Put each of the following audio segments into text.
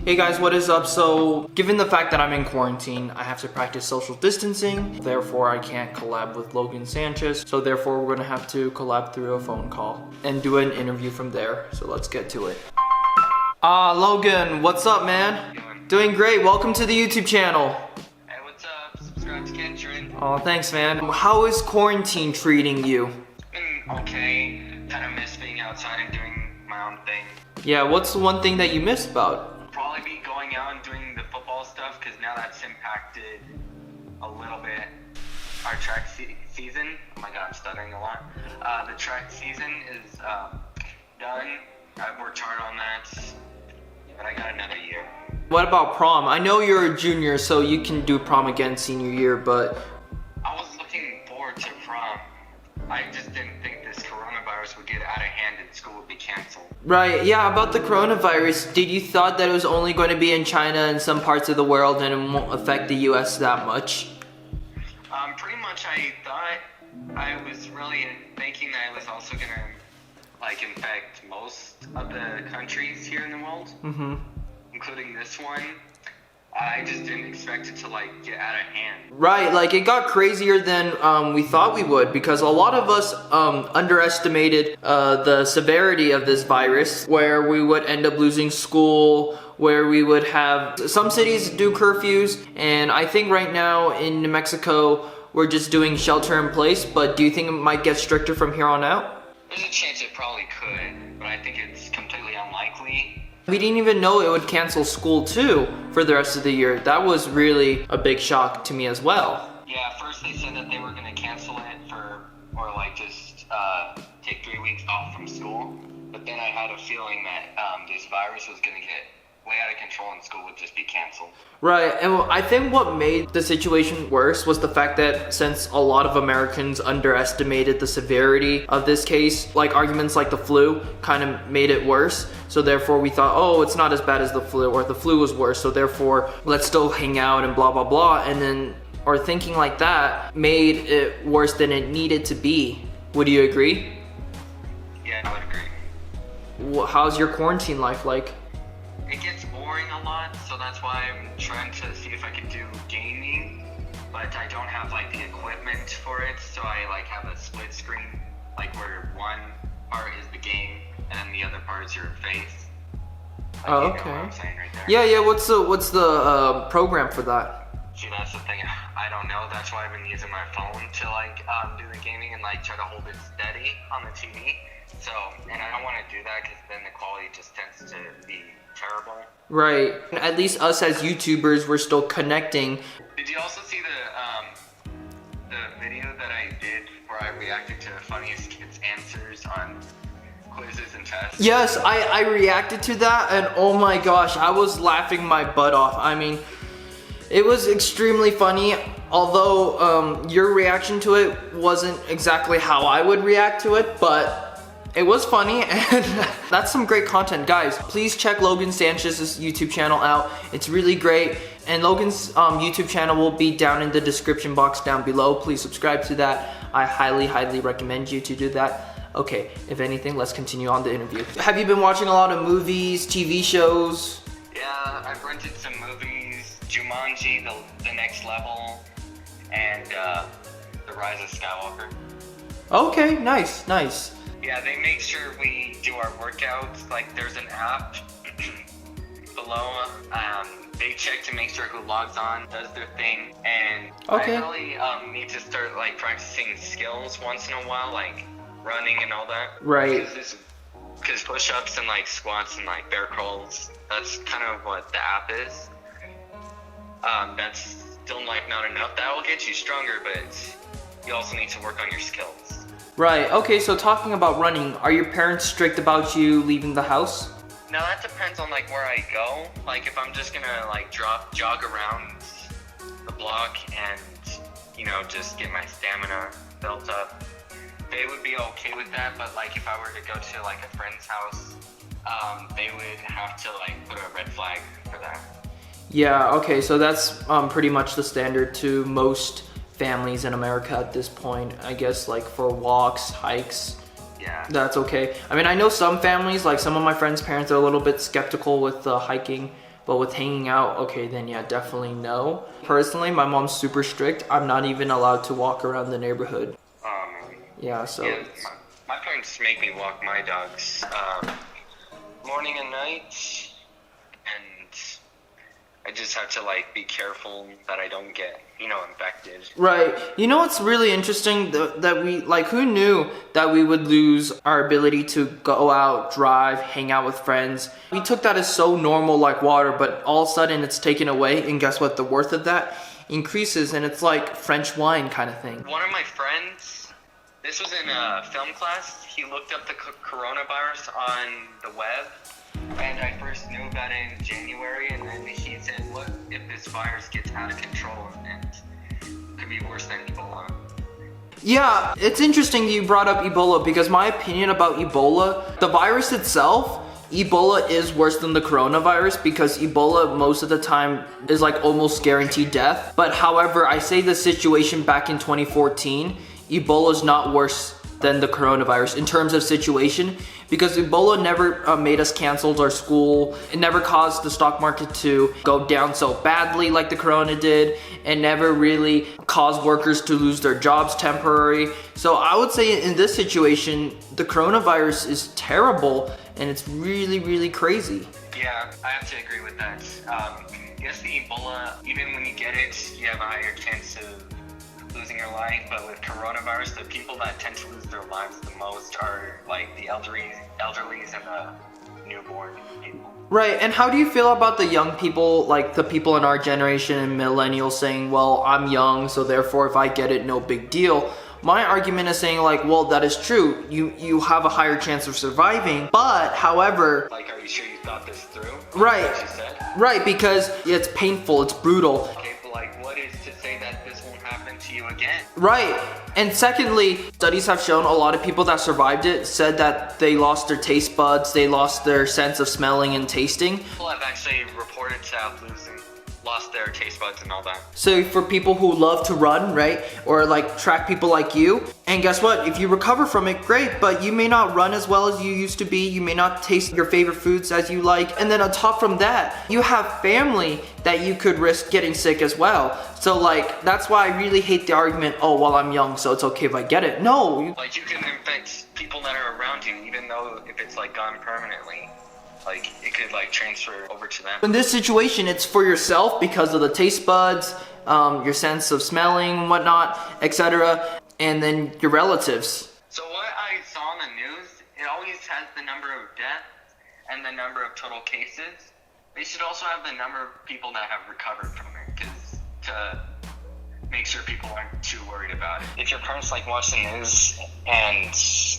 Hey guys, what is up? So, given the fact that I'm in quarantine, I have to practice social distancing. Therefore, I can't collab with Logan Sanchez. So therefore, we're gonna have to collab through a phone call and do an interview from there. So let's get to it. Logan, what's up, man? Doing great. Welcome to the YouTube channel. Hey, what's up? Subscribe to get joined. Oh, thanks, man. How is quarantine treating you? It's been okay. Kind of miss being outside and doing my own thing. Yeah, what's the one thing that you missed about? Probably be going out and doing the football stuff because now that's impacted a little bit our track season. Oh my god, I'm stuttering a lot. The track season is done. I've worked hard on that, but I got another year. What about prom? I know you're a junior, so you can do prom again senior year, but... I was looking forward to prom. I just didn't think this coronavirus would get out of hand and school would be canceled. Right, yeah, about the coronavirus, did you thought that it was only going to be in China and some parts of the world and it won't affect the US that much? Pretty much I thought, I was really thinking that it was also gonna infect most of the countries here in the world, including this one. I just didn't expect it to get out of hand. Right, it got crazier than we thought we would, because a lot of us underestimated the severity of this virus, where we would end up losing school, where we would have some cities do curfews, and I think right now in New Mexico we're just doing shelter in place. But do you think it might get stricter from here on out? There's a chance it probably could, but I think it's completely unlikely. We didn't even know it would cancel school too for the rest of the year. That was really a big shock to me as well. Yeah, at first they said that they were gonna cancel it just take 3 weeks off from school. But then I had a feeling that this virus was gonna get way out of control and school would just be canceled. Right, and I think what made the situation worse was the fact that since a lot of Americans underestimated the severity of this case, arguments like the flu kind of made it worse. So therefore we thought, oh, it's not as bad as the flu, or the flu was worse, so therefore let's still hang out and blah, blah, blah. And then our thinking like that made it worse than it needed to be. Would you agree? Yeah, I would agree. How's your quarantine life like? It gets boring a lot, so that's why I'm trying to see if I can do gaming, but I don't have the equipment for it, so I have a split screen, where one part is the game and then the other part is your face. Oh, okay. You know what I'm saying right there? Yeah. What's the program for that? See, that's the thing. I don't know. That's why I've been using my phone to do the gaming and try to hold it steady on the TV. So, and I don't want to do that because then the quality just tends to be terrible. Right. At least us as YouTubers, we're still connecting. Did you also see the video that I did where I reacted to the funniest kids' answers on quizzes and tests? Yes, I reacted to that, and oh my gosh, I was laughing my butt off. I mean, it was extremely funny, although your reaction to it wasn't exactly how I would react to it, but it was funny, and that's some great content. Guys, please check Logan Sanchez's YouTube channel out. It's really great, and Logan's YouTube channel will be down in the description box down below. Please subscribe to that. I highly, highly recommend you to do that. Okay, if anything, let's continue on the interview. Have you been watching a lot of movies, TV shows? Yeah, I've rented some movies, Jumanji, The Next Level, and The Rise of Skywalker. Okay, nice. Yeah, they make sure we do our workouts. There's an app below. They check to make sure who logs on does their thing. And okay. I really need to start practicing skills once in a while, running and all that. Right. Because push-ups and squats and bear crawls, that's kind of what the app is. That's still not enough. That will get you stronger, but you also need to work on your skills. Right, okay, so talking about running, are your parents strict about you leaving the house? No, that depends on where I go. If I'm just gonna jog around the block and just get my stamina built up, they would be okay with that. But if I were to go to a friend's house, they would have to put a red flag for that. Yeah, okay, so that's pretty much the standard to most families in America at this point. I guess for walks, hikes, Yeah. That's okay. I mean, I know some families, like some of my friends' parents, are a little bit skeptical with hiking But with hanging out, okay, then yeah, definitely no. Personally, my mom's super strict. I'm not even allowed to walk around the neighborhood. Yeah, so. Yeah, my parents make me walk my dogs morning and night, and I just have to like be careful that I don't get, infected. Right. You know what's really interesting? That we, like, who knew that we would lose our ability to go out, drive, hang out with friends? We took that as so normal, like water, but all of a sudden it's taken away, and guess what? The worth of that increases, and it's like French wine kind of thing. One of my friends, this was in a film class, he looked up the coronavirus on the web, and I first knew about it in January, and then he said, what if this virus gets out of control and it could be worse than Ebola? Yeah, it's interesting you brought up Ebola, because my opinion about Ebola, the virus itself, Ebola is worse than the coronavirus, because Ebola most of the time is like almost guaranteed death. But however, I say the situation back in 2014, Ebola is not worse than the coronavirus in terms of situation, because Ebola never made us cancel our school. It never caused the stock market to go down so badly like the corona did. It never really caused workers to lose their jobs temporarily. So I would say in this situation, the coronavirus is terrible, and it's really, really crazy. Yeah, I have to agree with that. Yes, the Ebola, even when you get it, you have a higher chance of losing your life, but with coronavirus, the people that tend to lose their lives the most are like the elderlies and the newborn people. Right, and how do you feel about the young people, like the people in our generation and millennials saying, well, I'm young, so therefore if I get it, no big deal? My argument is saying like, well, that is true. You have a higher chance of surviving, but however... Like, are you sure you thought this through? Right, What you said? right, because it's painful, it's brutal. Okay, but like, what is to say that this won't happen to you again? Right. And secondly, studies have shown a lot of people that survived it said that they lost their taste buds, they lost their sense of smelling and tasting. People have actually reported to have lost their taste buds and all that. So for people who love to run, right, or like track people like you, and guess what? If you recover from it, great, but you may not run as well as you used to be. You may not taste your favorite foods as you like. And then on top from that, you have family that you could risk getting sick as well. So like, that's why I really hate the argument, oh, well, I'm young, so it's okay if I get it. No. Like, you can infect people that are around you, even though if it's like gone permanently. Like, it could like transfer over to them. In this situation, it's for yourself because of the taste buds, your sense of smelling, whatnot, etc., and then your relatives. So what I saw on the news, it always has the number of deaths and the number of total cases. They should also have the number of people that have recovered from it, because to make sure people aren't too worried about it. If your parents like watch the news and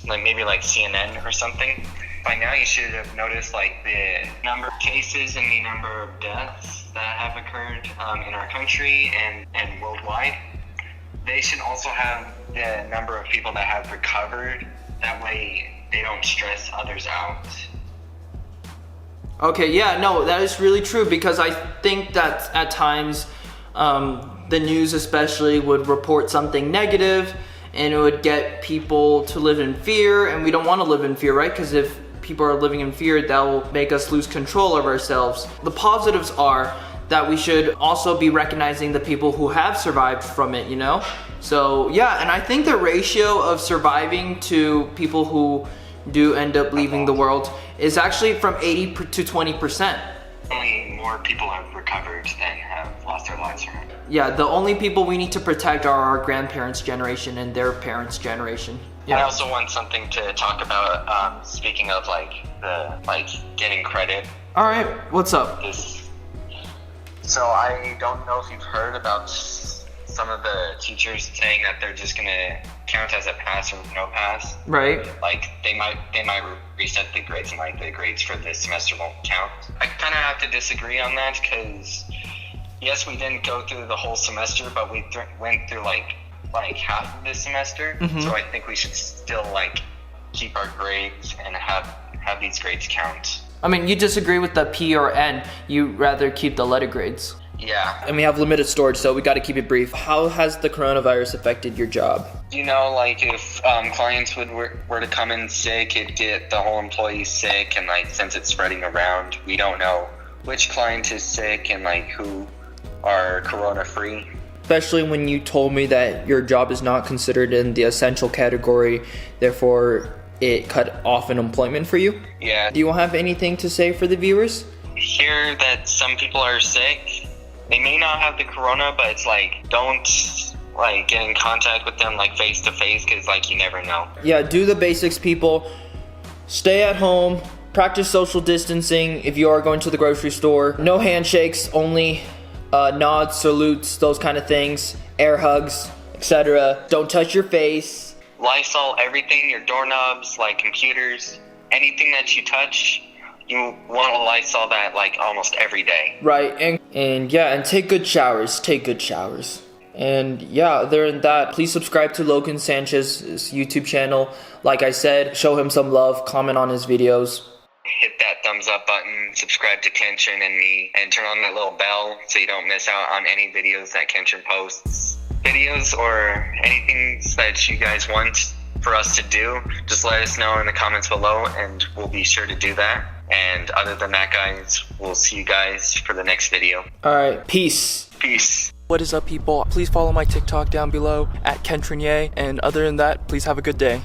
like maybe like CNN or something, by now you should have noticed like the number of cases and the number of deaths that have occurred in our country and worldwide. They should also have the number of people that have recovered. That way they don't stress others out. Okay, yeah, no, that is really true, because I think that at times the news especially would report something negative, and it would get people to live in fear, and we don't want to live in fear, right? Because if people are living in fear, that will make us lose control of ourselves. The positives are that we should also be recognizing the people who have survived from it, So yeah, and I think the ratio of surviving to people who do end up leaving the world is actually from 80 to 20%. Only more people have recovered than have lost their lives from it. Yeah, the only people we need to protect are our grandparents' generation and their parents' generation. I also want something to talk about, speaking of getting credit. All right, what's up? So I don't know if you've heard about some of the teachers saying that they're just gonna count as a pass or no pass. Right. Like they might reset the grades, and like the grades for this semester won't count. I kind of have to disagree on that, because yes, we didn't go through the whole semester, but we went through like half of this semester. Mm-hmm. So I think we should still keep our grades and have these grades count. I mean, you disagree with the P or N. You rather keep the letter grades. Yeah. And we have limited storage, so we got to keep it brief. How has the coronavirus affected your job? If clients were to come in sick, it'd get the whole employee sick, and since it's spreading around, we don't know which client is sick and like who are corona free. Especially when you told me that your job is not considered in the essential category, therefore it cut off an employment for you. Yeah. Do you have anything to say for the viewers? Hear that some people are sick. They may not have the corona, but it's like, don't like get in contact with them like face to face, because like you never know. Yeah, do the basics, people. Stay at home, practice social distancing if you are going to the grocery store. No handshakes, only nods, salutes, those kind of things, air hugs, etc. Don't touch your face. Lysol everything, your doorknobs, like computers, anything that you touch, you want to Lysol that like almost every day. Right, and yeah, and take good showers. Take good showers. And yeah, other than that, please subscribe to Logan Sanchez's YouTube channel. Like I said, show him some love, comment on his videos. Hit that thumbs up button, subscribe to Kenshin and me, and turn on that little bell so you don't miss out on any videos that Kenshin posts. Videos or anything that you guys want for us to do, just let us know in the comments below and we'll be sure to do that. And other than that, guys, we'll see you guys for the next video. Alright, peace. Peace. What is up, people? Please follow my TikTok down below at Kentrinier, and other than that, please have a good day.